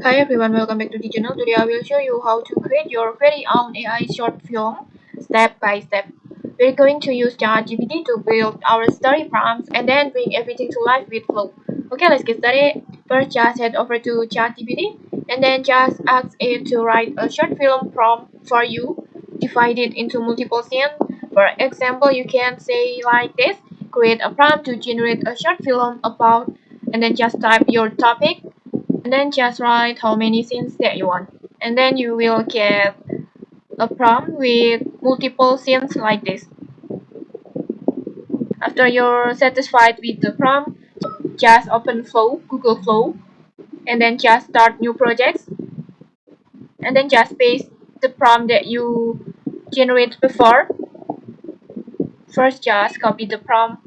Hi everyone, welcome back to the channel. Today I will show you how to create your very own AI short film step by step. We're going to use ChatGPT to build our story prompts and then bring everything to life with Flow. Okay, let's get started. First, just head over to ChatGPT and then just ask it to write a short film prompt for you. Divide it into multiple scenes. For example, you can say like this: create a prompt to generate a short film about, and then just type your topic and then just write how many scenes that you want, and then you will get a prompt with multiple scenes like this. After you're satisfied with the prompt, just open Flow, Google Flow, and then just start new projects, and then just paste the prompt that you generate before. First, just copy the prompt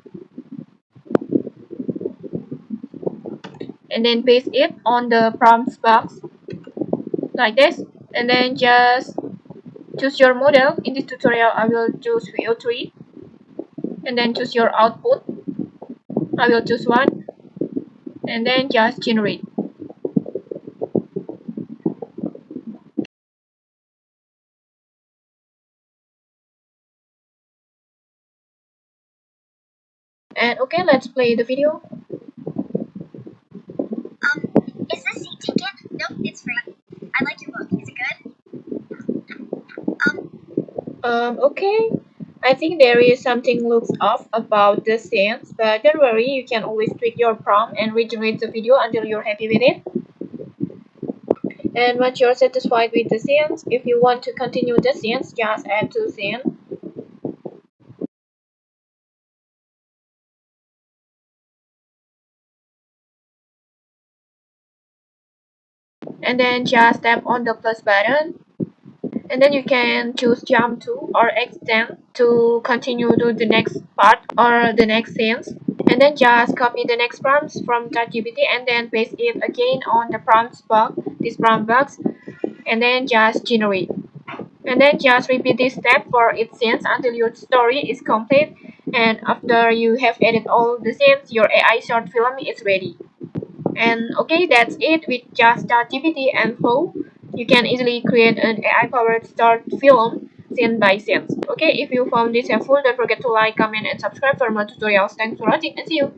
and then paste it on the prompts box like this, and then just choose your model. In this tutorial I will choose VO3, and then choose your output. I will choose one and then just generate. And okay, let's play the video. Is this seat ticket? Nope, it's free. I like your book. Is it good? Okay. I think there is something looks off about the scenes, but don't worry, you can always tweak your prompt and regenerate the video until you're happy with it. And once you're satisfied with the scenes, if you want to continue the scenes, just add two scenes. And then just tap on the plus button, and then you can choose jump to or extend to continue to the next part or the next scenes, and then just copy the next prompts from ChatGPT and then paste it again on the prompts box, this prompt box, and then just generate, and then just repeat this step for each scenes until your story is complete. And after you have added all the scenes, your AI short film is ready. And okay, that's it. With just ChatGPT and Flow, you can easily create an AI-powered short film scene by scene. Okay, if you found this helpful, don't forget to like, comment, and subscribe for more tutorials. Thanks for watching and see you.